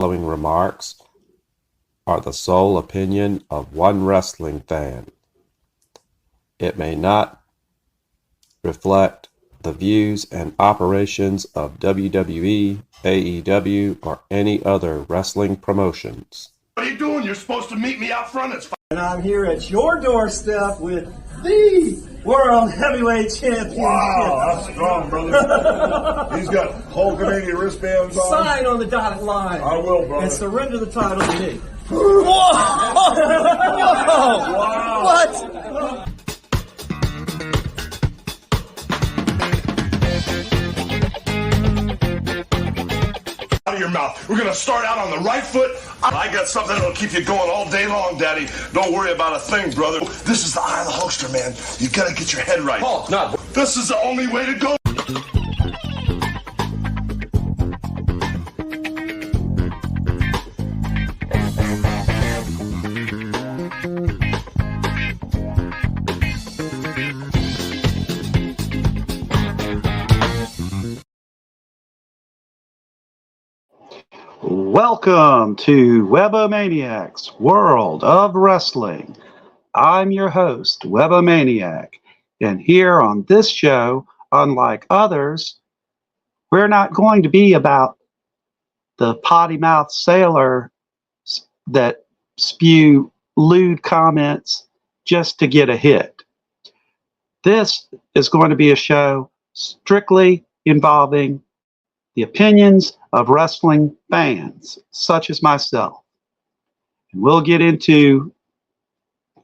following remarks are the sole opinion of one wrestling fan. It may not reflect the views and operations of WWE, AEW, or any other wrestling promotions. What are you doing? You're supposed to meet me out front. It's fine. And I'm here at your doorstep with the World Heavyweight Championship. Wow, that's strong, brother. He's got whole Canadian wristbands on. Sign on the dotted line. I will, brother. And surrender the title to me. Whoa! Wow! What? Out of your mouth. We're going to start out on the right foot. I got something that'll keep you going all day long, Daddy. Don't worry about a thing, brother. This is the eye of the hulkster, man. You got to get your head right. Oh, no. This is the only way to go. Welcome to Webomaniacs, World of Wrestling. I'm your host, Webomaniac, and here on this show, unlike others, we're not going to be about the potty-mouthed sailor that spew lewd comments just to get a hit. This is going to be a show strictly involving the opinions of wrestling fans, such as myself. And we'll get into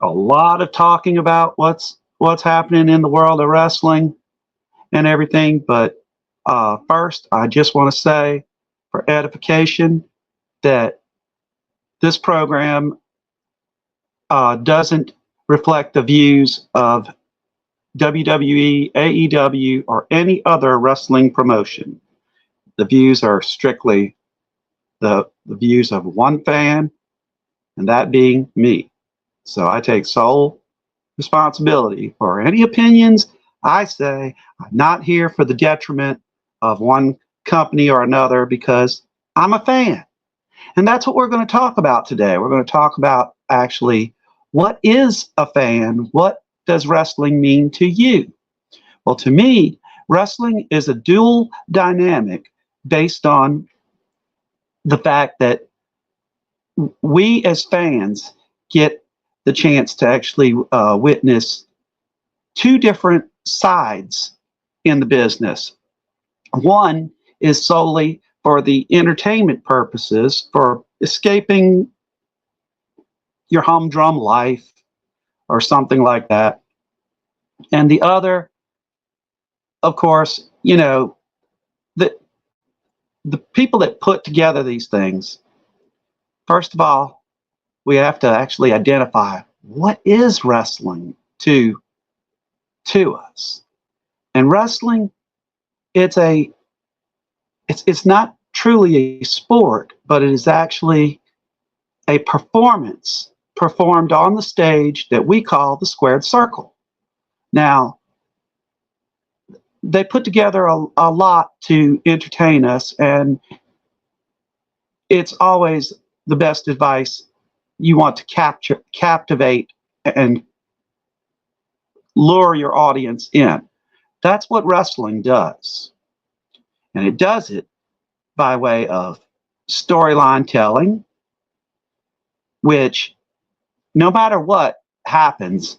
a lot of talking about what's happening in the world of wrestling and everything. But first, I just want to say, for edification, that this program doesn't reflect the views of WWE, AEW, or any other wrestling promotion. The views are strictly the views of one fan, and that being me. So I take sole responsibility for any opinions I say. I'm not here for the detriment of one company or another because I'm a fan. And that's what we're going to talk about today. We're going to talk about actually what is a fan? What does wrestling mean to you? Well, to me, wrestling is a dual dynamic based on the fact that we as fans get the chance to actually witness two different sides in the business. One is solely for the entertainment purposes, for escaping your humdrum life or something like that. And the other, of course, the people that put together these things, first of all, we have to actually identify what is wrestling to us. And wrestling, it's not truly a sport, but it is actually a performance performed on the stage that we call the squared circle. Now, they put together a lot to entertain us, and it's always the best advice. You want to captivate and lure your audience in. That's what wrestling does. And it does it by way of storyline telling, which no matter what happens,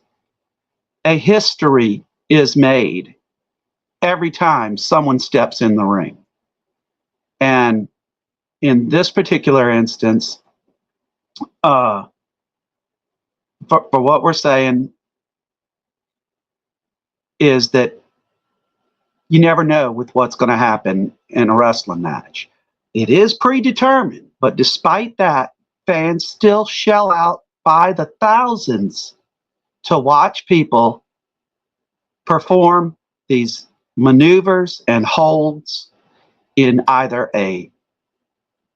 a history is made every time someone steps in the ring. And in this particular instance, for what we're saying is that you never know with what's going to happen in a wrestling match. It is predetermined, but despite that, fans still shell out by the thousands to watch people perform these maneuvers and holds in either a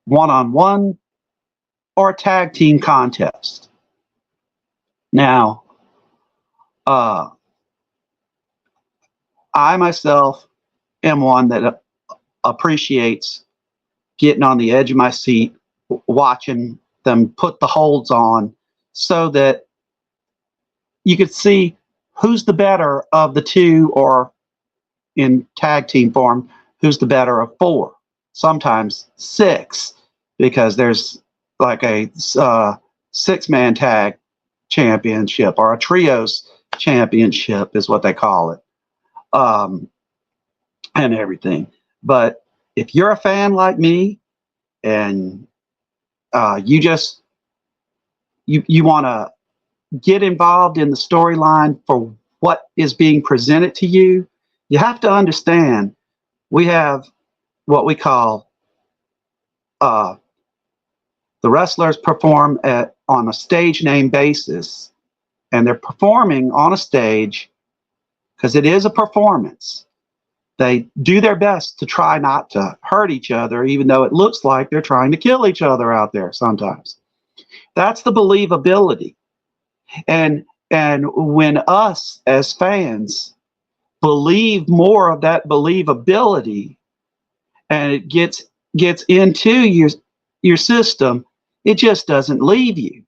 one-on-one or a tag team contest. Now, I myself am one that appreciates getting on the edge of my seat watching them put the holds on so that you could see who's the better of the two, or in tag team form, who's the better of four, sometimes six, because there's like a 6-man tag championship, or a trios championship is what they call it, and everything. But if you're a fan like me, and you want to get involved in the storyline for what is being presented to you, you have to understand we have what we call the wrestlers perform on a stage name basis, and they're performing on a stage because it is a performance. They do their best to try not to hurt each other, even though it looks like they're trying to kill each other out there sometimes. That's the believability. And when us as fans believe more of that believability, and it gets into your system, it just doesn't leave you.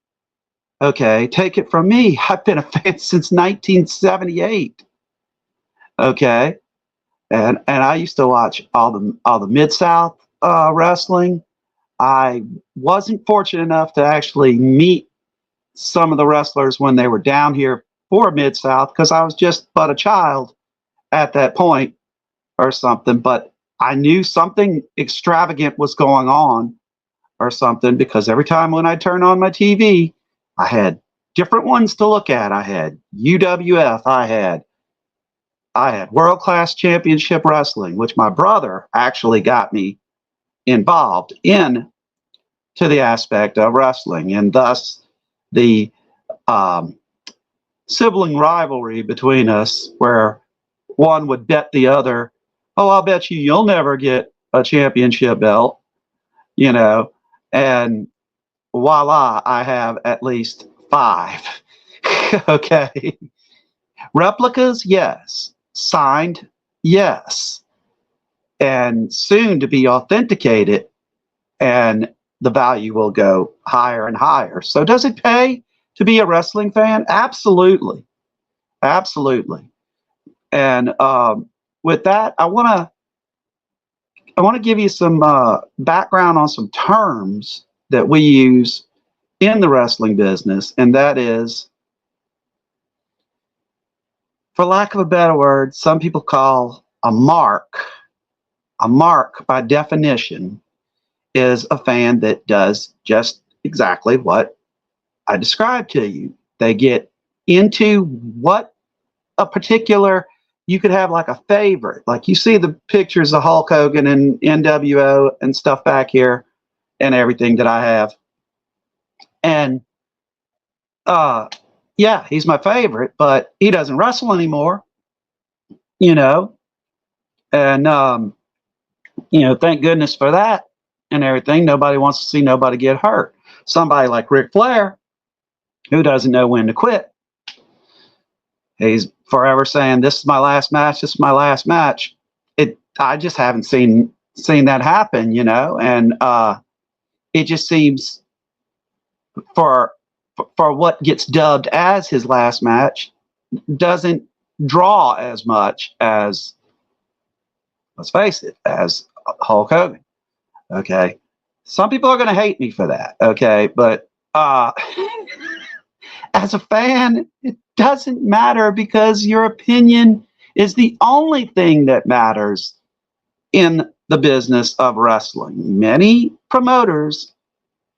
Okay, take it from me. I've been a fan since 1978. Okay, and I used to watch all the Mid-South wrestling. I wasn't fortunate enough to actually meet some of the wrestlers when they were down here for Mid-South, because I was just but a child at that point or something. But I knew something extravagant was going on or something, because every time when I turned on my TV, I had different ones to look at. I had UWF, I had World Class Championship Wrestling, which my brother actually got me involved in to the aspect of wrestling, and thus the sibling rivalry between us, where one would bet the other, oh, I'll bet you'll never get a championship belt, and voila, I have at least 5. Okay. Replicas, yes. Signed, yes. And soon to be authenticated, and the value will go higher and higher. So does it pay to be a wrestling fan? Absolutely. Absolutely. And with that, I want to give you some background on some terms that we use in the wrestling business, and that is, for lack of a better word, some people call a mark. A mark, by definition, is a fan that does just exactly what I described to you. They get into what a particular, you could have like a favorite. Like you see the pictures of Hulk Hogan and NWO and stuff back here and everything that I have. And yeah, he's my favorite, but he doesn't wrestle anymore, and thank goodness for that and everything. Nobody wants to see nobody get hurt. Somebody like Ric Flair, who doesn't know when to quit. He's forever saying, "This is my last match. This is my last match." I just haven't seen that happen, and it just seems for what gets dubbed as his last match doesn't draw as much as, let's face it, as Hulk Hogan. Okay. Some people are going to hate me for that. Okay. But as a fan, it doesn't matter, because your opinion is the only thing that matters in the business of wrestling. Many promoters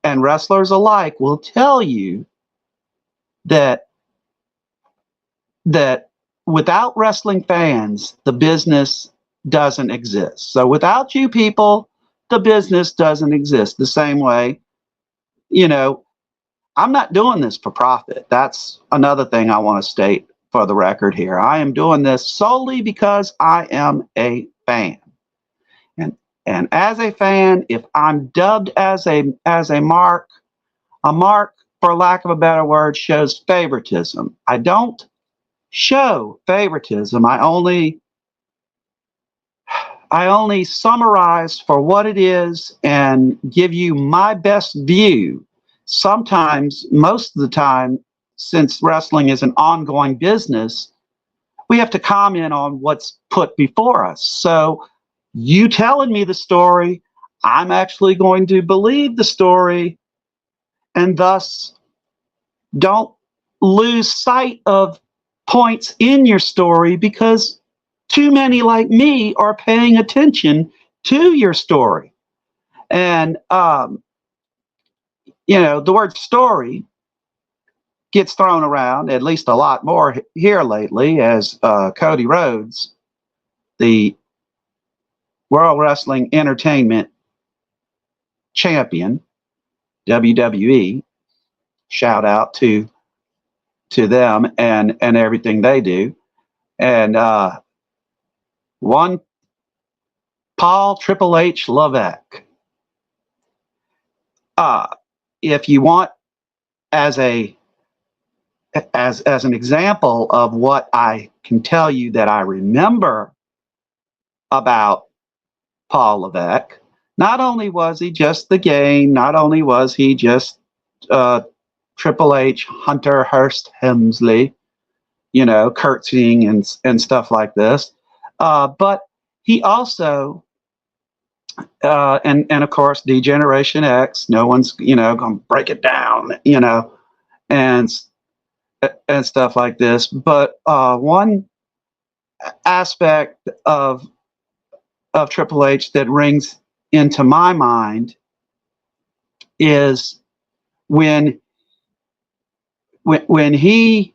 and wrestlers alike will tell you that without wrestling fans, the business doesn't exist. So without you people, the business doesn't exist. The same way, I'm not doing this for profit. That's another thing I want to state for the record here. I am doing this solely because I am a fan. And as a fan, if I'm dubbed as a mark, for lack of a better word, shows favoritism. I don't show favoritism. I only I only summarize for what it is and give you my best view. Sometimes, most of the time, since wrestling is an ongoing business, we have to comment on what's put before us. So you telling me the story, I'm actually going to believe the story, and thus don't lose sight of points in your story because too many like me are paying attention to your story. And, the word story gets thrown around at least a lot more here lately as Cody Rhodes, the World Wrestling Entertainment champion, WWE, shout out to them and everything they do. And one Paul Triple H Levesque. If you want as an example of what I can tell you that I remember about Paul Levesque, not only was he just the game, not only was he just Triple H, Hunter Hearst Helmsley, curtsying and stuff like this, but he also and of course D-Generation X. No one's going to break it down, and stuff like this. But one aspect of Triple H that rings into my mind is when he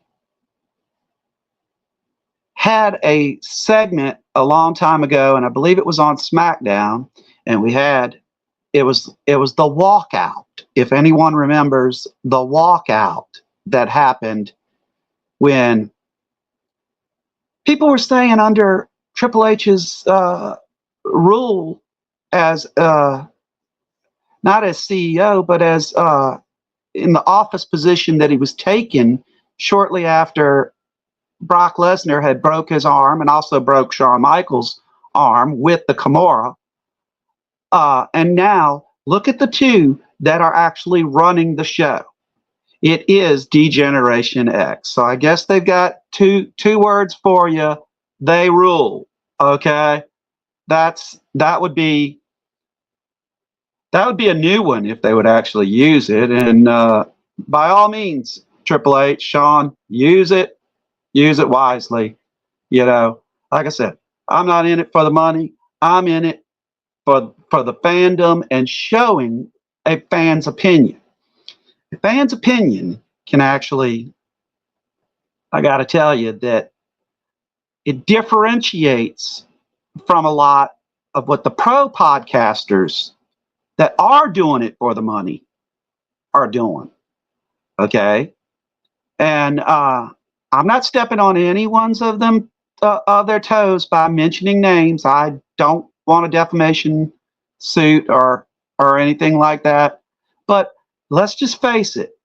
had a segment a long time ago, and I believe it was on SmackDown, and it was the walkout. If anyone remembers the walkout that happened when people were staying under Triple H's rule as not as CEO, but as in the office position that he was taken shortly after Brock Lesnar had broke his arm and also broke Shawn Michaels' arm with the Kimura. And now look at the two that are actually running the show. It is D-Generation X. So I guess they've got two words for you. They rule. Okay, that would be a new one if they would actually use it. And by all means, Triple H, Shawn, use it wisely. Like I said, I'm not in it for the money. I'm in it for the fandom and showing a fan's opinion. A fan's opinion can actually, I got to tell you that it differentiates from a lot of what the pro podcasters that are doing it for the money are doing. Okay. And I'm not stepping on anyone's of their toes by mentioning names. I don't want a defamation suit or anything like that. But let's just face it.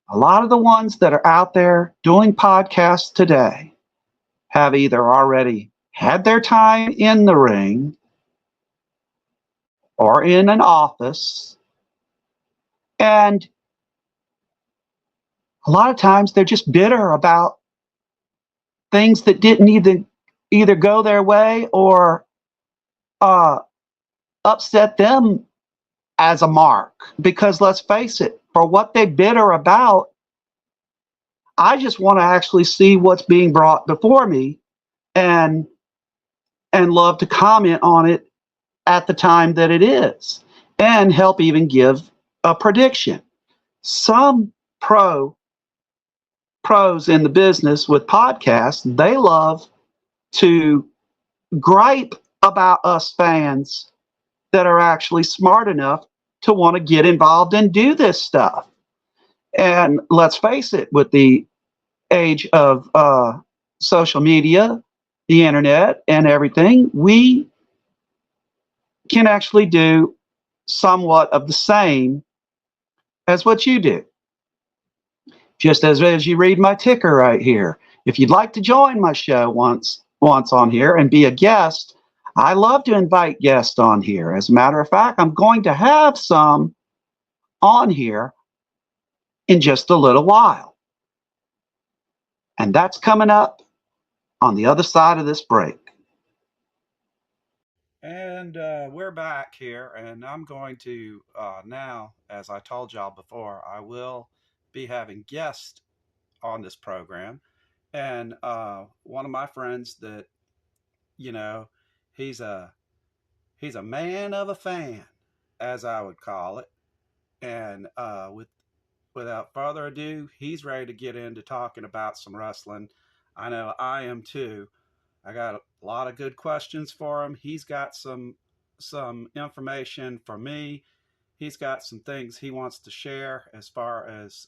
A lot of the ones that are out there doing podcasts today have either already had their time in the ring or in an office. And a lot of times they're just bitter about things that didn't either go their way or upset them as a mark. Because let's face it, for what they're bitter about, I just want to actually see what's being brought before me and love to comment on it at the time that it is and help even give a prediction. Some pros in the business with podcasts, they love to gripe about us fans that are actually smart enough to want to get involved and do this stuff. And let's face it, with the age of social media, the internet, and everything, we can actually do somewhat of the same as what you do. Just as you read my ticker right here. If you'd like to join my show once on here and be a guest, I love to invite guests on here. As a matter of fact, I'm going to have some on here in just a little while. And that's coming up on the other side of this break. And we're back here, and I'm going to now, as I told y'all before, I will be having guests on this program. And one of my friends that, you know, he's a man of a fan, as I would call it. And without further ado, he's ready to get into talking about some wrestling. I know I am too. I got a lot of good questions for him. He's got some information for me. He's got some things he wants to share as far as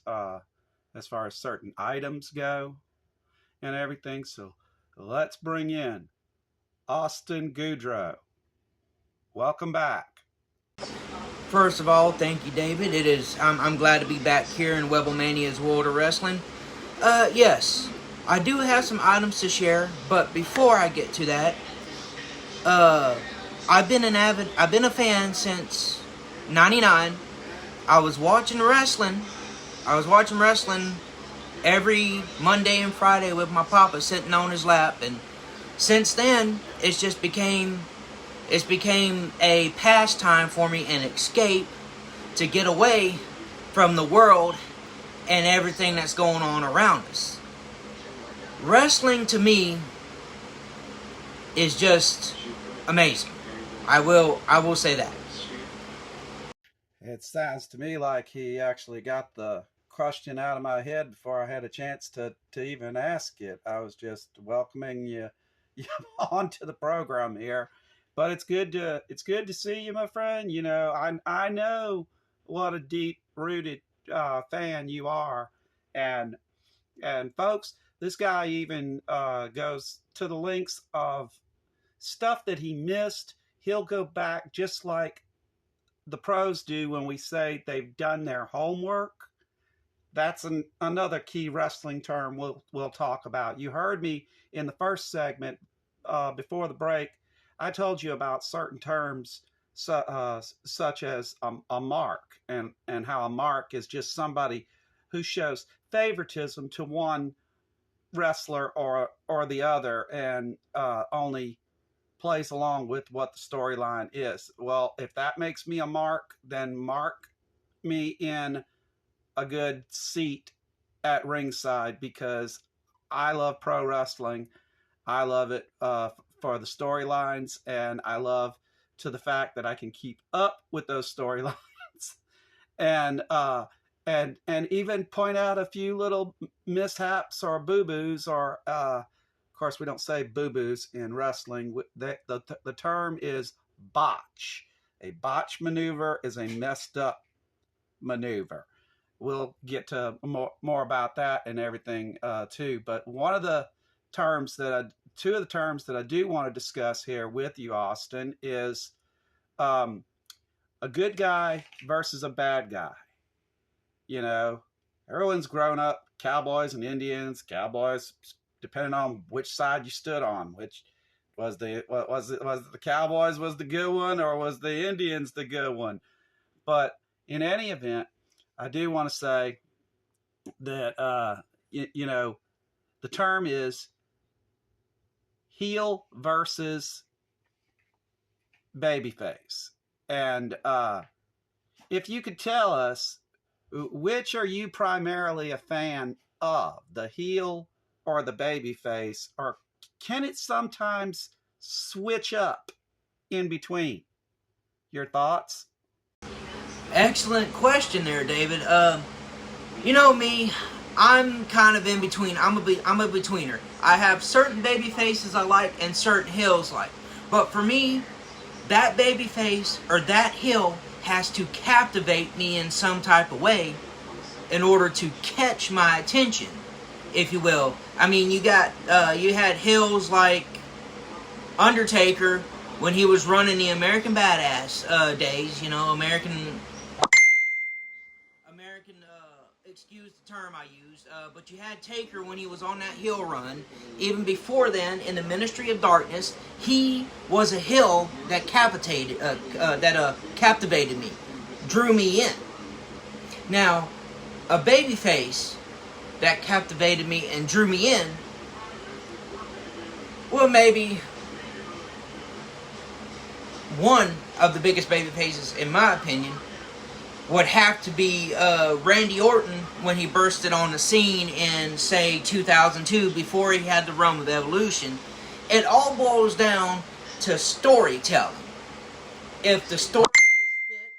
certain items go and everything. So let's bring in Austin Goudreau. Welcome back. First of all, thank you, David. I'm glad to be back here in Webomaniacs World of Wrestling. Yes, I do have some items to share, but before I get to that, I've been a fan since '99. I was watching wrestling every Monday and Friday with my papa sitting on his lap, and since then it's became a pastime for me, an escape to get away from the world and everything that's going on around us. Wrestling to me is just amazing. I will say that. It sounds to me like he actually got the question out of my head before I had a chance to even ask it. I was just welcoming you onto the program here. But it's good to see you, my friend. You know, I know what a deep rooted fan you are, and folks, this guy even goes to the lengths of stuff that he missed. He'll go back just like the pros do when we say they've done their homework. That's another key wrestling term we'll talk about. You heard me in the first segment before the break. I told you about certain terms such as a mark, and how a mark is just somebody who shows favoritism to one wrestler or the other, and only plays along with what the storyline is. Well, if that makes me a mark, then mark me in a good seat at ringside, because I love pro wrestling. I love it for the storylines, and I love to the fact that I can keep up with those storylines, and even point out a few little mishaps or boo-boos, or of course we don't say boo-boos in wrestling. The term is botch. A botch maneuver is a messed up maneuver. We'll get to more about that and everything too. But two of the terms that I do want to discuss here with you, Austin, is a good guy versus a bad guy. You know, everyone's grown up cowboys and Indians. Cowboys, depending on which side you stood on, which was the Cowboys was the good one, or was the Indians the good one? But in any event, I do want to say that you know, the term is heel versus babyface. And if you could tell us, which are you primarily a fan of, the heel or the babyface, or can it sometimes switch up in between? Your thoughts? Excellent question there, David. You know me, I'm kind of in between. I'm a betweener. I have certain baby faces I like and certain heels like. But for me, that baby face or that heel has to captivate me in some type of way in order to catch my attention, if you will. I mean, you had heels like Undertaker when he was running the American Badass days, you know, American American, excuse the term I used, but you had Taker when he was on that heel run. Even before then, in the Ministry of Darkness, he was a heel that captivated me, drew me in. Now, a babyface that captivated me and drew me in, well, maybe one of the biggest baby faces, in my opinion, would have to be Randy Orton when he bursted on the scene in, say, 2002, before he had the run with Evolution. It all boils down to storytelling. If the story is fit,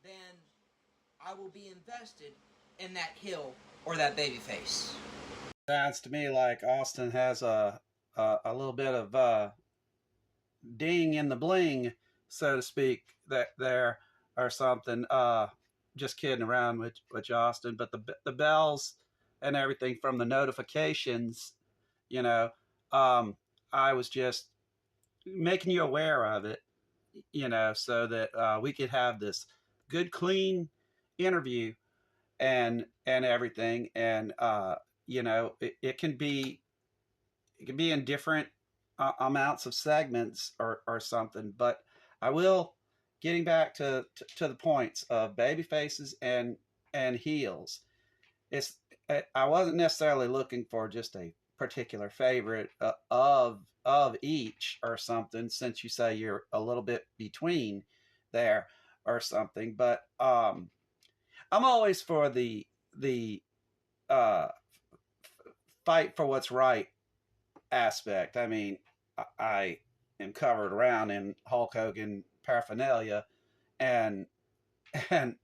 then I will be invested in that heel or that baby face. Sounds to me like Austin has a little bit of ding in the bling, so to speak, that there or something. Just kidding around with Austin, but the bells and everything from the notifications, you know, I was just making you aware of it, so that we could have this good, clean interview and everything, and it can be in different amounts of segments or something. But I will, getting back to the points of baby faces and heels. It's I wasn't necessarily looking for just a particular favorite of each or something, since you say you're a little bit between there or something. But I'm always for the uh, fight for what's right aspect. I mean, I am covered around in Hulk Hogan paraphernalia, and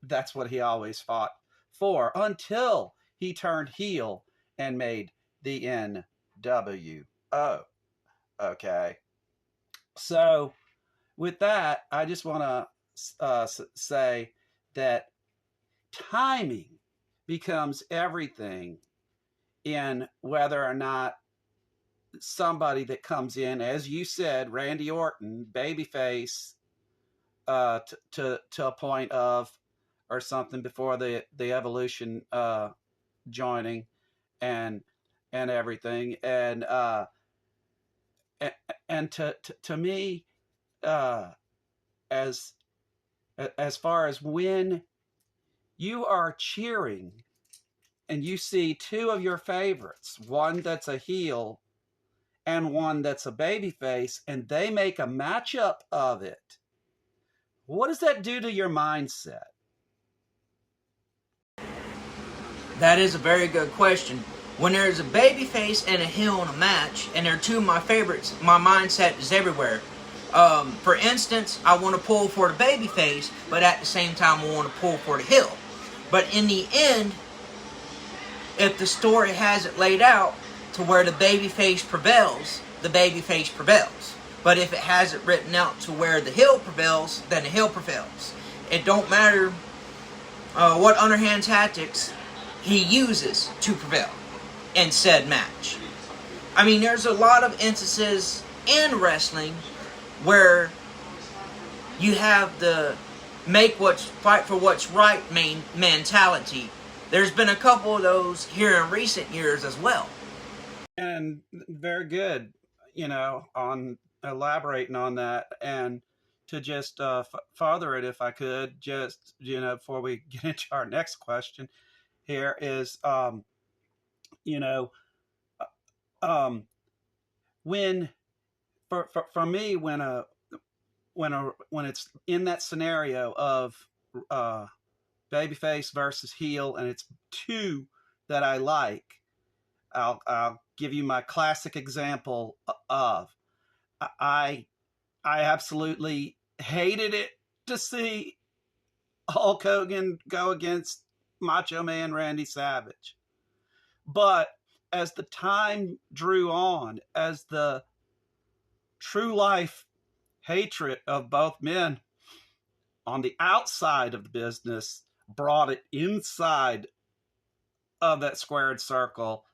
that's what he always fought for until he turned heel and made the NWO. Okay, so with that, I just want to say that timing becomes everything in whether or not somebody that comes in, as you said, Randy Orton, babyface, to a point of or something before the Evolution joining and everything, and to me, as far as when you are cheering and you see two of your favorites, one that's a heel and one that's a babyface, and they make a matchup of it, what does that do to your mindset? That is a very good question. When there's a babyface and a heel in a match, and they're two of my favorites, my mindset is everywhere. For instance, I want to pull for the babyface, but at the same time, I want to pull for the heel. But in the end, if the story has it laid out to where the babyface prevails, the babyface prevails. But if it has it written out to where the heel prevails, then the heel prevails. It don't matter what underhand tactics he uses to prevail in said match. I mean, there's a lot of instances in wrestling where you have the fight for what's right mentality. There's been a couple of those here in recent years as well. And very good, on elaborating on that. And to just further it, if I could, just, before we get into our next question here is, when, for me, when it's in that scenario of babyface versus heel, and it's two that I like, I'll give you my classic example of, I absolutely hated it to see Hulk Hogan go against Macho Man Randy Savage. But as the time drew on, as the true life hatred of both men on the outside of the business brought it inside of that squared circle,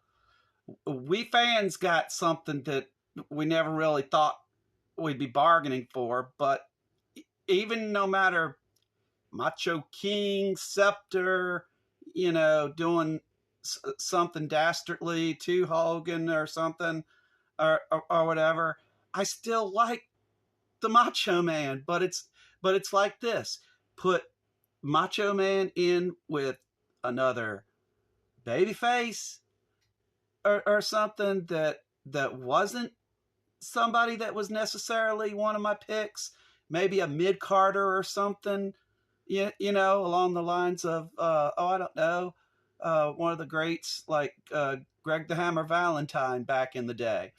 we fans got something that we never really thought we'd be bargaining for. But even no matter Macho King, Scepter, doing something dastardly to Hogan or something, or whatever. I still like the Macho Man, but it's like this: put Macho Man in with another babyface or something that wasn't somebody that was necessarily one of my picks, maybe a mid Carter or something, along the lines of I don't know, one of the greats like Greg the Hammer Valentine back in the day,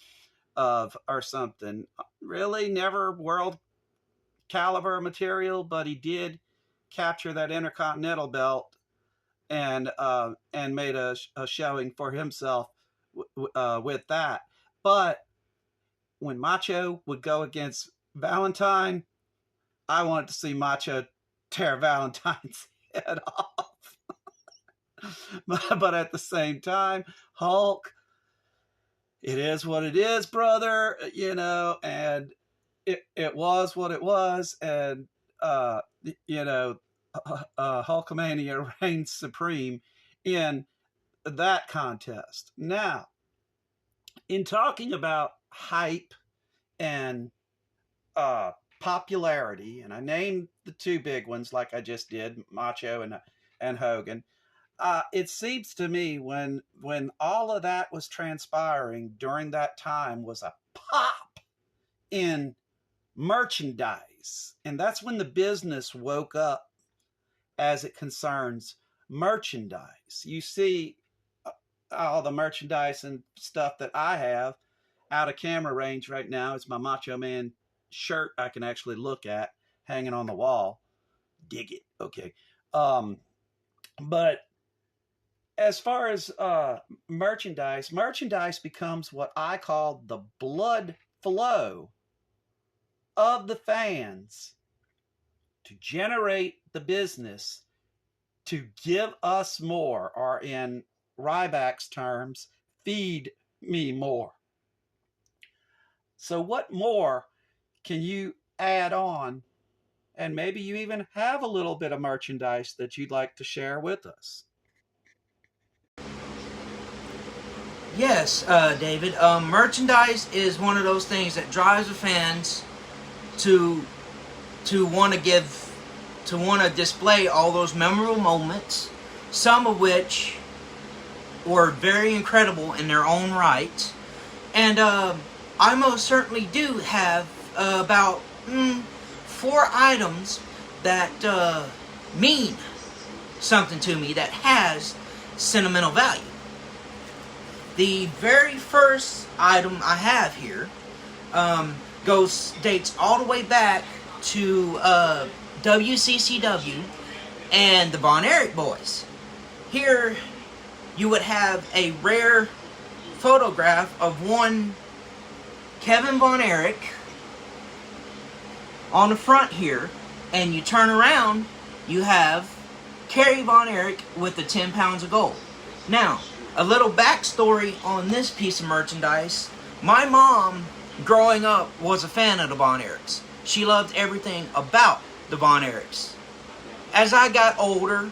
or something. Really, never world caliber material, but he did capture that Intercontinental belt and made a showing for himself with that. But when Macho would go against Valentine, I wanted to see Macho tear Valentine's head off. But at the same time, Hulk, it is what it is, brother, and it was what it was. And, Hulkamania reigns supreme in that contest. Now, in talking about hype and popularity, and I named the two big ones like I just did, Macho and Hogan. It seems to me when all of that was transpiring during that time was a pop in merchandise, and that's when the business woke up as it concerns merchandise. You see, all the merchandise and stuff that I have out of camera range right now is my Macho Man shirt I can actually look at hanging on the wall. Dig it. Okay. But as far as merchandise becomes what I call the blood flow of the fans to generate the business to give us more, or in Ryback's terms, feed me more. So what more can you add on? And maybe you even have a little bit of merchandise that you'd like to share with us. Yes, David. Merchandise is one of those things that drives the fans to want to display all those memorable moments, some of which were very incredible in their own right. And I most certainly do have about 4 items that mean something to me, that has sentimental value. The very first item I have here dates all the way back to WCCW and the Von Erich boys. Here you would have a rare photograph of one Kevin Von Erich on the front here, and you turn around, you have Kerry Von Erich with the 10 pounds of gold. Now, a little backstory on this piece of merchandise. My mom, growing up, was a fan of the Von Erichs. She loved everything about the Von Erichs. As I got older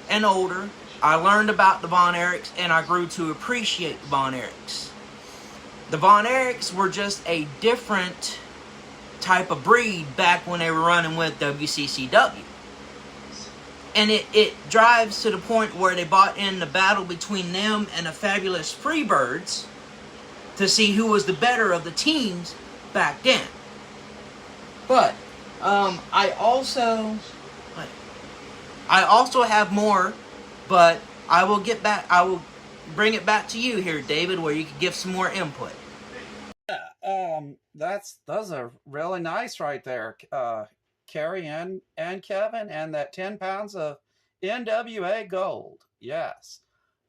and older, I learned about the Von Erichs and I grew to appreciate the Von Erichs. The Von Erichs were just a different type of breed back when they were running with WCCW. And it drives to the point where they bought in the battle between them and the Fabulous Freebirds to see who was the better of the teams back then. But I also have more, but I will bring it back to you here, David, where you can give some more input. Those are really nice right there. Kerry and Kevin, and that 10 pounds of NWA gold. Yes.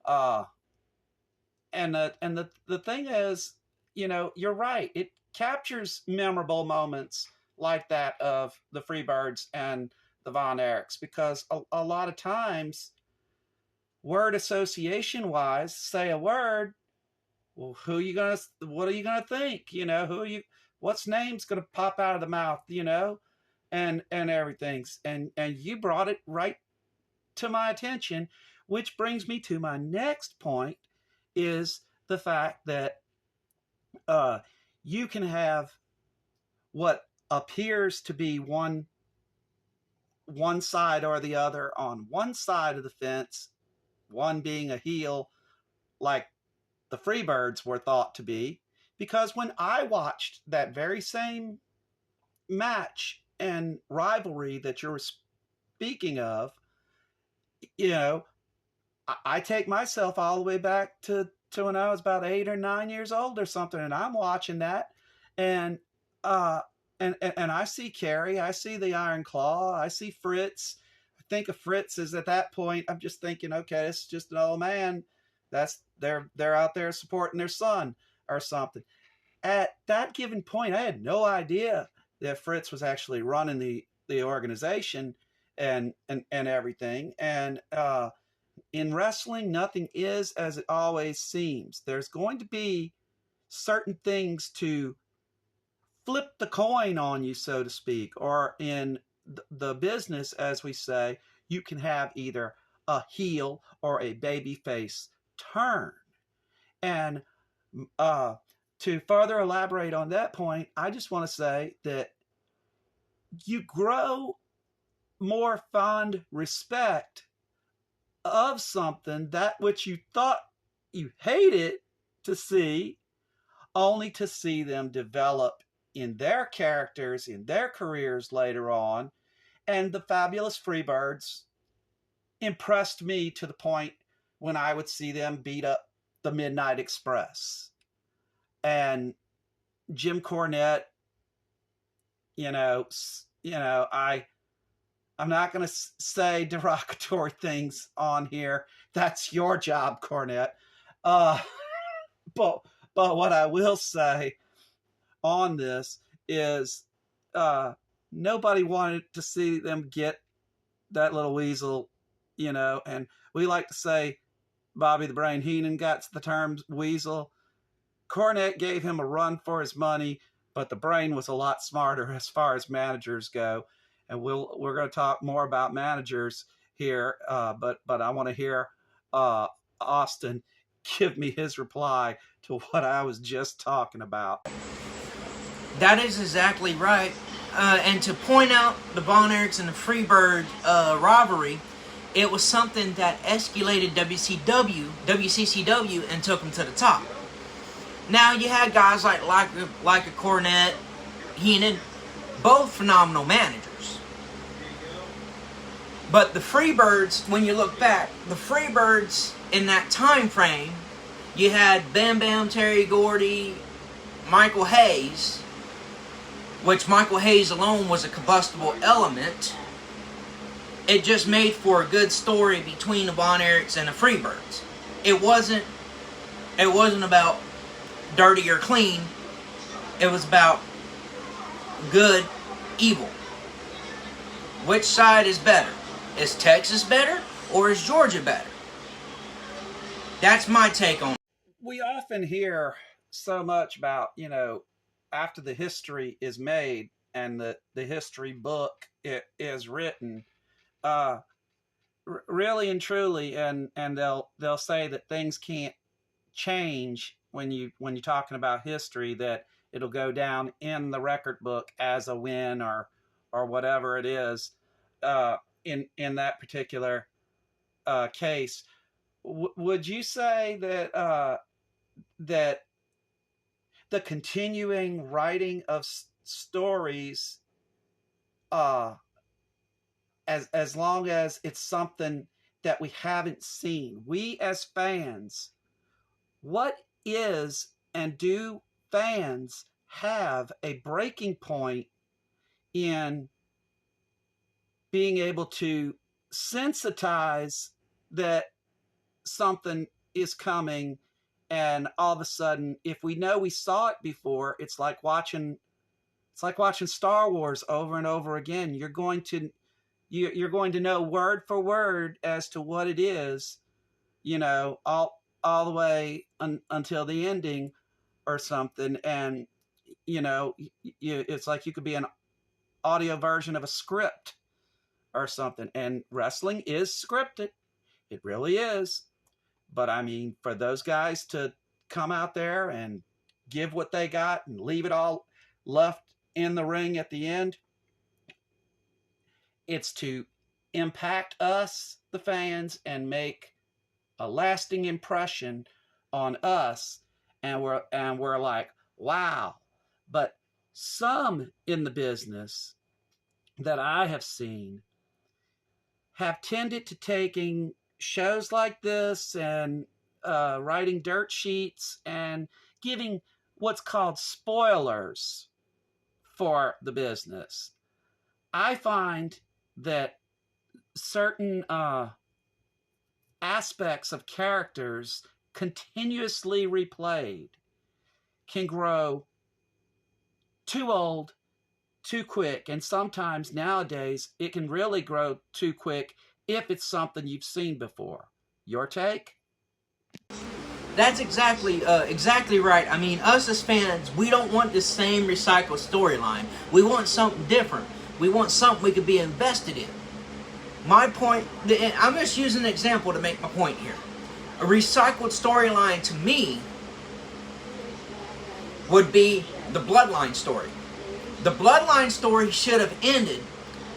And the thing is, you're right. It captures memorable moments like that of the Freebirds and the Von Erichs, because a lot of times, word association wise, say a word, well, what are you gonna think? What's name's gonna pop out of the mouth, and everything. And you brought it right to my attention, which brings me to my next point, is the fact that you can have what appears to be one side or the other on one side of the fence, one being a heel like the Freebirds were thought to be, because when I watched that very same match and rivalry that you're speaking of, you know, I take myself all the way back to when I was about 8 or 9 years old or something, and I'm watching that, and uh, and I see Kerry, I see the Iron Claw, I see Fritz. I think of Fritz as at that point, I'm just thinking, okay, it's just an old man. That's they're out there supporting their son or something. At that given point, I had no idea that Fritz was actually running the organization and everything. And in wrestling, nothing is as it always seems. There's going to be certain things to flip the coin on you, so to speak, or in the business, as we say, you can have either a heel or a baby face turn. And to further elaborate on that point, I just want to say that you grow more fond respect of something that which you thought you hated to see, only to see them develop in their characters, in their careers later on. And the Fabulous Freebirds impressed me to the point when I would see them beat up the Midnight Express. And Jim Cornette, I'm not going to say derogatory things on here. That's your job, Cornette. But what I will say on this is nobody wanted to see them get that little weasel, and we like to say Bobby the Brain Heenan got the term weasel. Cornette gave him a run for his money, but the Brain was a lot smarter as far as managers go. And we're going to talk more about managers here, but I want to hear Austin give me his reply to what I was just talking about. That is exactly right. And to point out the Von Erichs and the Freebird rivalry, it was something that escalated WCCW, and took them to the top. Now you had guys like a Cornette, Heenan, both phenomenal managers. But the Freebirds, when you look back, the Freebirds in that time frame, you had Bam Bam, Terry Gordy, Michael Hayes, which Michael Hayes alone was a combustible element. It just made for a good story between the Von Erichs and the Freebirds. It wasn't about dirty or clean. It was about good, evil. Which side is better? Is Texas better or is Georgia better? That's my take on it. We often hear so much about, after the history is made and the history book is written, really and truly, and they'll say that things can't change when you're talking about history, that it'll go down in the record book as a win or whatever it is. In that particular case, would you say that that the continuing writing of stories, as long as it's something that we haven't seen, we as fans, what is, and do fans have a breaking point in being able to sensitize that something is coming, and all of a sudden, if we know we saw it before, it's like watching Star Wars over and over again. You're going to know word for word as to what it is, all the way until the ending or something. And it's like you could be an audio version of a script or something. And wrestling is scripted. It really is. But I mean, for those guys to come out there and give what they got and leave it all left in the ring at the end, it's to impact us, the fans, and make a lasting impression on us. And we're like, wow. But some in the business that I have seen have tended to taking shows like this and writing dirt sheets and giving what's called spoilers for the business. I find that certain aspects of characters continuously replayed can grow too old, too quick, and sometimes nowadays it can really grow too quick if it's something you've seen before. Your take? That's exactly right. I mean, us as fans, we don't want the same recycled storyline. We want something different. We want something we could be invested in. My point, I'm just using an example to make my point here. A recycled storyline to me would be the Bloodline story. The Bloodline story should have ended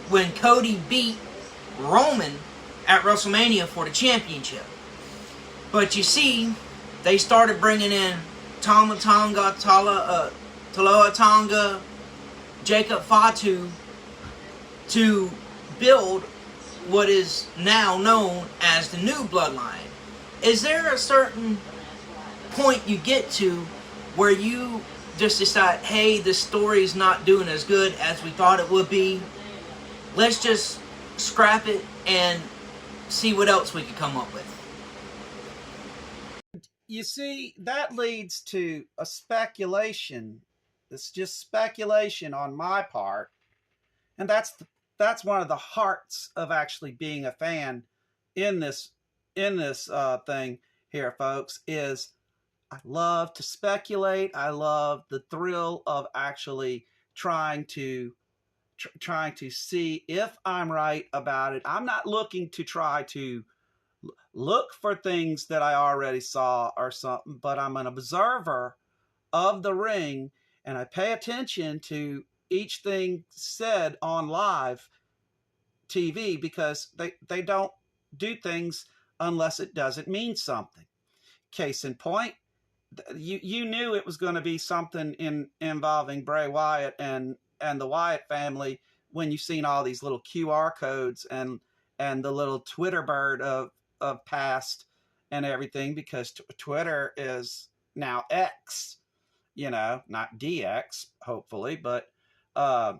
when Cody beat Roman at WrestleMania for the championship. But you see, they started bringing in Tama Tonga, Taloa Tonga, Jacob Fatu to build what is now known as the new Bloodline. Is there a certain point you get to where you just decide, hey, the story's not doing as good as we thought it would be? Let's just scrap it and see what else we could come up with. You see, that leads to a speculation. It's just speculation on my part. And that's one of the hearts of actually being a fan in this thing here, folks, is I love to speculate. I love the thrill of actually trying to see if I'm right about it. I'm not looking to try to look for things that I already saw or something, but I'm an observer of the ring, and I pay attention to each thing said on live TV because they don't do things unless it doesn't mean something. Case in point, you knew it was going to be something involving Bray Wyatt and the Wyatt family when you've seen all these little QR codes and the little Twitter bird of past and everything, because Twitter is now X, not DX, hopefully, but who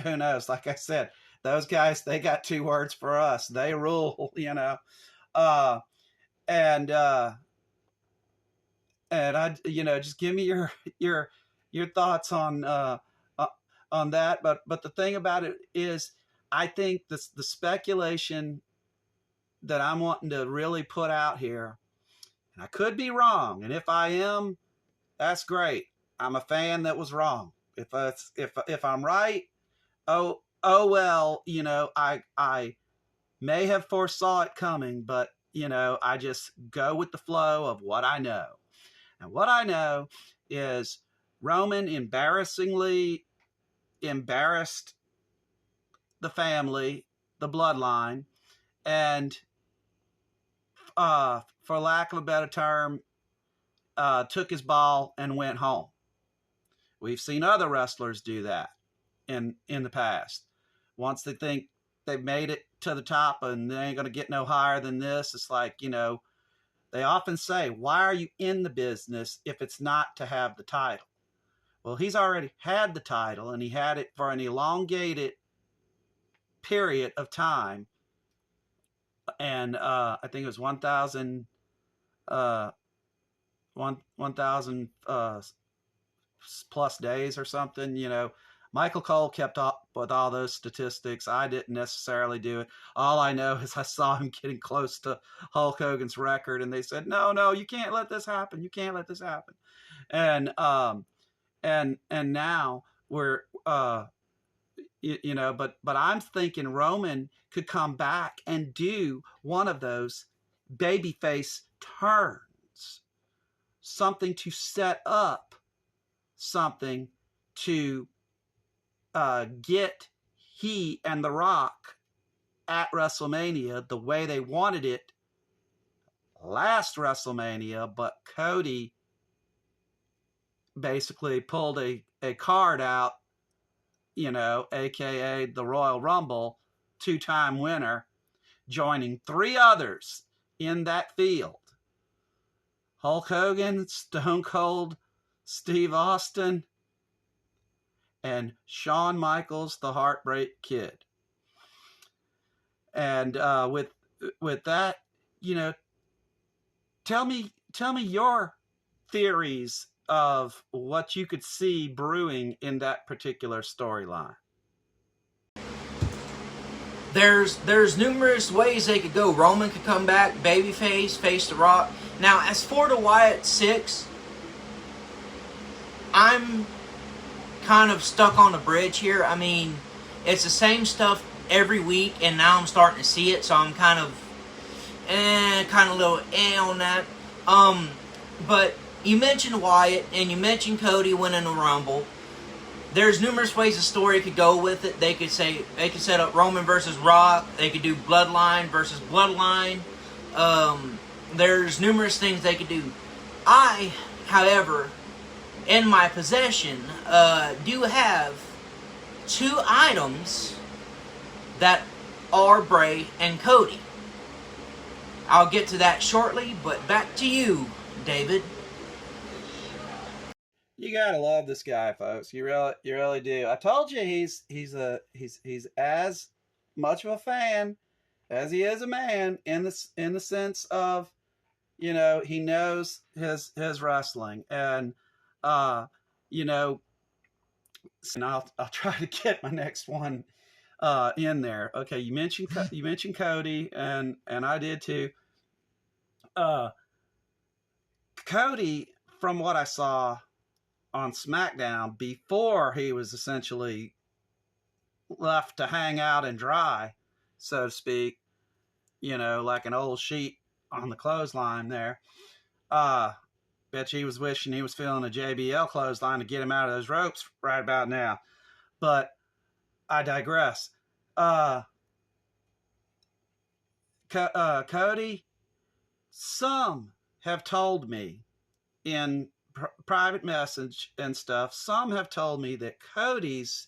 knows? Like I said, those guys, they got two words for us. They rule, and I, just give me your thoughts on that. But the thing about it is, I think the speculation that I'm wanting to really put out here, and I could be wrong, and if I am, that's great. I'm a fan that was wrong. If I'm right, oh well, I may have foresaw it coming, but I just go with the flow of what I know. And what I know is Roman embarrassingly embarrassed the family, the bloodline, and for lack of a better term, took his ball and went home. We've seen other wrestlers do that in the past. Once they think they've made it to the top and they ain't going to get no higher than this, it's like, they often say, why are you in the business if it's not to have the title? Well, he's already had the title, and he had it for an elongated period of time. And I think it was 1,000 plus days or something. Michael Cole kept up with all those statistics. I didn't necessarily do it. All I know is I saw him getting close to Hulk Hogan's record, and they said, no, you can't let this happen. You can't let this happen. And now where but I'm thinking Roman could come back and do one of those babyface turns, something to set up something to get he and The Rock at WrestleMania the way they wanted it last WrestleMania, but Cody basically pulled a card out, aka the Royal Rumble, 2-time winner, joining 3 others in that field. Hulk Hogan, Stone Cold Steve Austin, and Shawn Michaels, the Heartbreak Kid. And with that, tell me your theories of what you could see brewing in that particular storyline. There's numerous ways they could go. Roman could come back, babyface, face The Rock. Now, as for the Wyatt 6, I'm kind of stuck on the bridge here. I mean, it's the same stuff every week, and now I'm starting to see it, so I'm kind of a little on that. But you mentioned Wyatt, and you mentioned Cody winning the Rumble. There's numerous ways the story could go with it. They could set up Roman versus Rock. They could do Bloodline versus Bloodline. There's numerous things they could do. I, however, in my possession, do have 2 items that are Bray and Cody. I'll get to that shortly, but back to you, David. You gotta love this guy, folks. You really do. I told you he's as much of a fan as he is a man in the sense of, he knows his wrestling, and and I'll try to get my next one in there. Okay, you mentioned Cody, and I did too. Cody, from what I saw on SmackDown before he was essentially left to hang out and dry, so to speak, like an old sheet on the clothesline there. Bet you he was wishing he was feeling a JBL clothesline to get him out of those ropes right about now. But I digress. Cody, some have told me in private message and stuff, some have told me that Cody's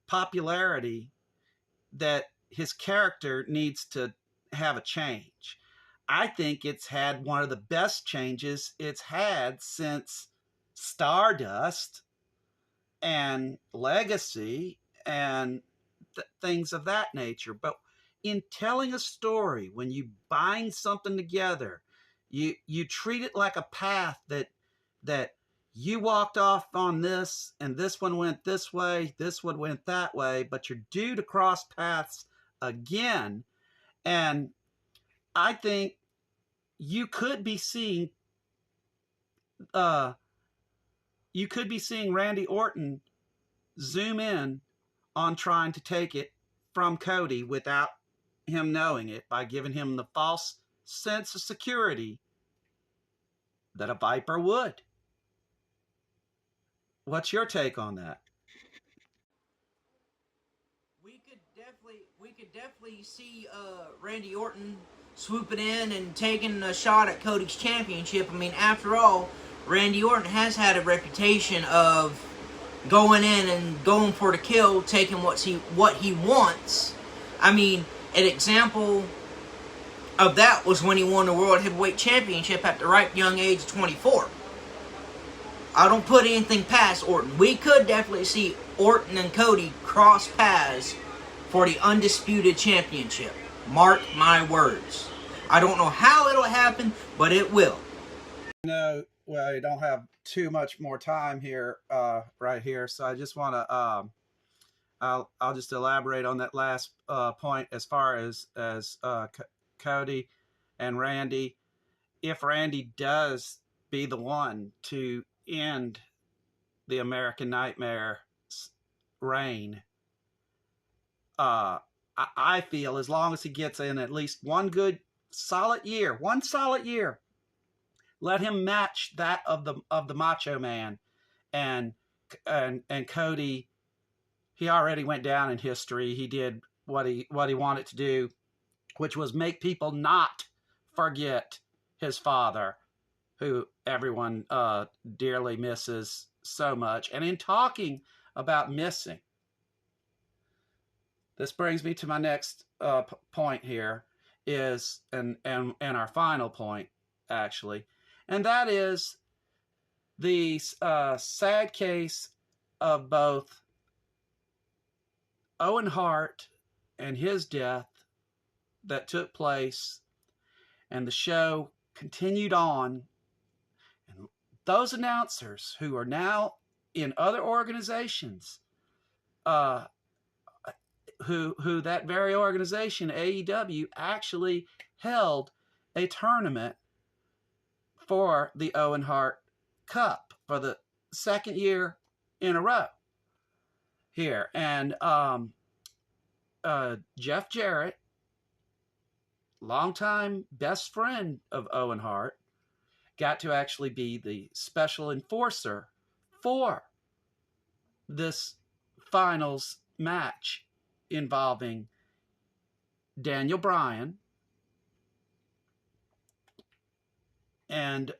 popularity, that his character needs to have a change. I think it's had one of the best changes it's had since Stardust and Legacy and things of that nature. But in telling a story, when you bind something together, you treat it like a path that you walked off on this, and this one went this way, this one went that way, but you're due to cross paths again. And I think you could be seeing Randy Orton zoom in on trying to take it from Cody without him knowing it, by giving him the false sense of security that a Viper would. What's your take on that? We could definitely see Randy Orton swooping in and taking a shot at Cody's championship. I mean, after all, Randy Orton has had a reputation of going in and going for the kill, taking what he wants. I mean, an example of that was when he won the World Heavyweight Championship at the ripe young age of 24. I don't put anything past Orton. We could definitely see Orton and Cody cross paths for the Undisputed Championship. Mark my words. I don't know how it'll happen, but it will. No, well, you don't have too much more time here, right here. So I just want to, I'll just elaborate on that last point as far as Cody and Randy. If Randy does be the one to end the American Nightmare reign. I feel as long as he gets in at least one solid year, let him match that of the Macho Man and Cody. He already went down in history. He did what he wanted to do, which was make people not forget his father, who everyone dearly misses so much. And in talking about missing, this brings me to my next point here, is and our final point, actually, and that is the sad case of both Owen Hart and his death that took place, and the show continued on. And those announcers who are now in other organizations, who that very organization, AEW, actually held a tournament for the Owen Hart Cup for the second year in a row here. And Jeff Jarrett, longtime best friend of Owen Hart, got to actually be the special enforcer for this finals match involving Daniel Bryan and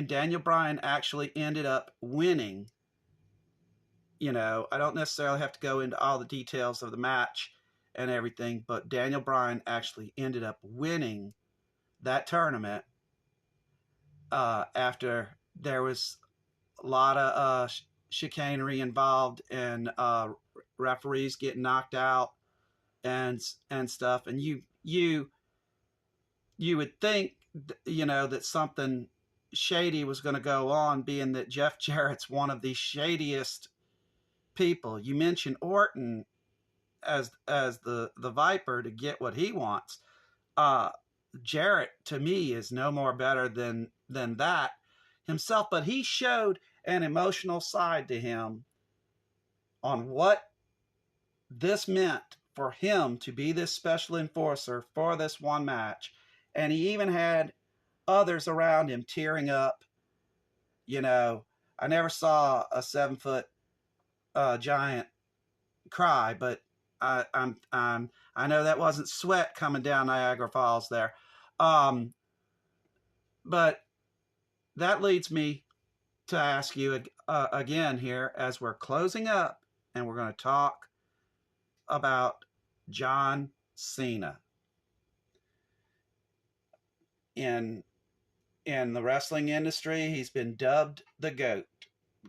Daniel Bryan actually ended up winning. You know, I don't necessarily have to go into all the details of the match and everything, but Daniel Bryan actually ended up winning that tournament after there was a lot of chicanery involved and referees getting knocked out and stuff. And you would think, you know, that something shady was going to go on, being that Jeff Jarrett's one of the shadiest people. You mentioned Orton as the Viper to get what he wants. Jarrett, to me, is no more better than that himself, but he showed an emotional side to him on what this meant for him to be this special enforcer for this one match. And he even had others around him tearing up. You know, I never saw a 7-foot giant cry, but I know that wasn't sweat coming down Niagara Falls there. But that leads me to ask you again here, as we're closing up, and we're going to talk about John Cena. In the wrestling industry, he's been dubbed the GOAT,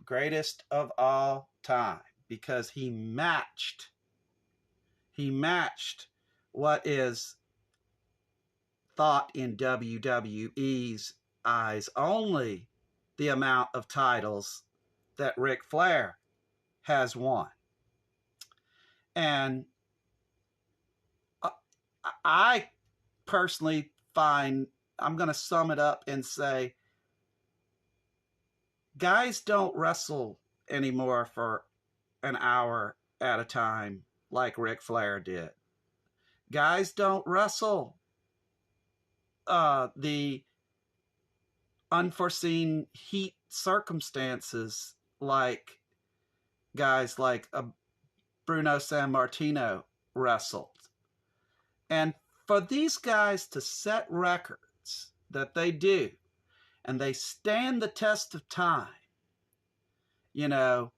greatest of all time, because he matched what is thought in WWE's eyes only the amount of titles that Ric Flair has won. And I personally find, I'm going to sum it up and say, guys don't wrestle anymore for an hour at a time like Ric Flair did. Guys don't wrestle the unforeseen heat circumstances like guys like Bruno Sammartino wrestled. And for these guys to set records that they do, and they stand the test of time, you know,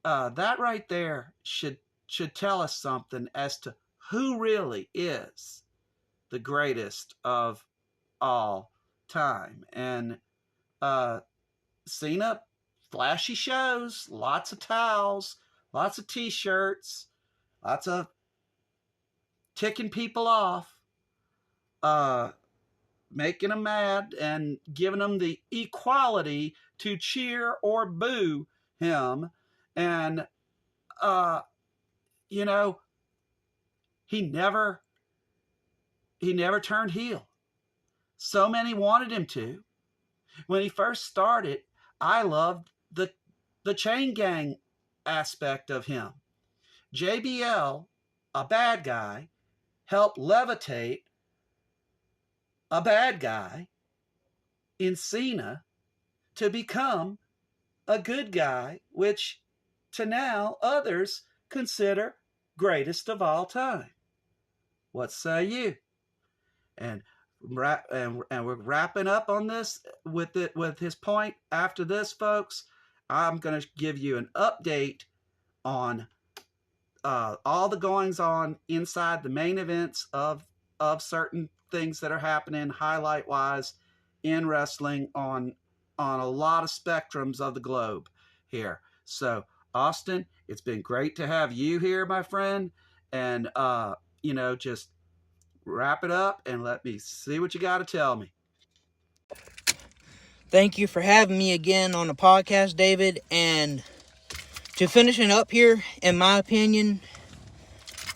that right there should tell us something as to who really is the greatest of all time. And Cena, flashy shows, lots of towels, lots of t-shirts, lots of ticking people off, making them mad and giving them the equality to cheer or boo him. And, you know, he never turned heel. so many wanted him to. When he first started, I loved the chain gang aspect of him. JBL, a bad guy, helped levitate a bad guy in Cena to become a good guy, which to now others consider greatest of all time. What say you? And we're wrapping up on this with his point. After this, folks, I'm going to give you an update on all the goings on inside the main events of certain things that are happening highlight wise in wrestling on a lot of spectrums of the globe here. So Austin, it's been great to have you here, my friend, and just wrap it up and let me see what you got to tell me. Thank you for having me again on the podcast, David. And to finishing up here, in my opinion,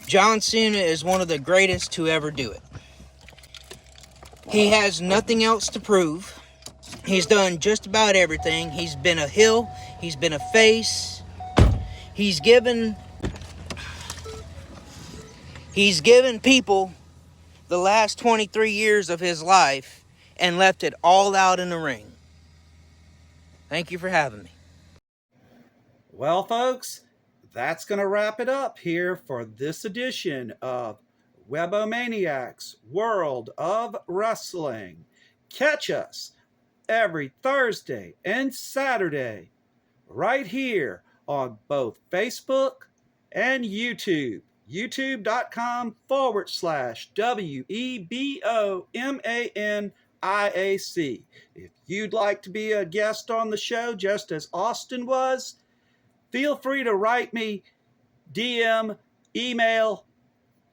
John Cena is one of the greatest to ever do it. He has nothing else to prove. He's done just about everything. He's been a heel. He's been a face. He's given people the last 23 years of his life and left it all out in the ring. Thank you for having me. Well, folks, that's going to wrap it up here for this edition of Webomaniacs World of Wrestling. Catch us every Thursday and Saturday right here on both Facebook and YouTube. YouTube.com/WEBOMANIAC. If you'd like to be a guest on the show, just as Austin was, feel free to write me, DM, email,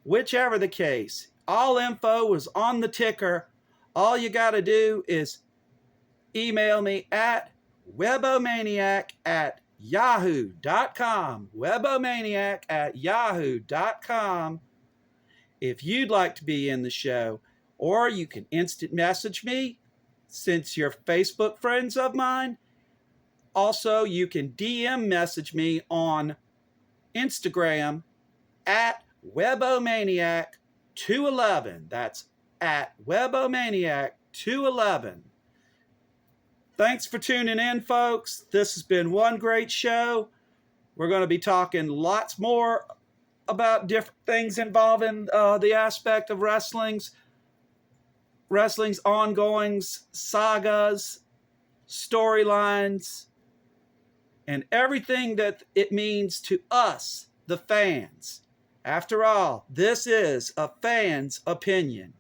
whichever the case. All info is on the ticker. All you got to do is email me at webomaniac@yahoo.com. Webomaniac@yahoo.com. If you'd like to be in the show, or you can instant message me since you're Facebook friends of mine. Also, you can DM message me on Instagram at Webomaniac211. That's at Webomaniac211. Thanks for tuning in, folks. This has been one great show. We're going to be talking lots more about different things involving the aspect of wrestling's ongoings, sagas, storylines, and everything that it means to us, the fans. After all, this is a fan's opinion.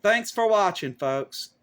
Thanks for watching, folks.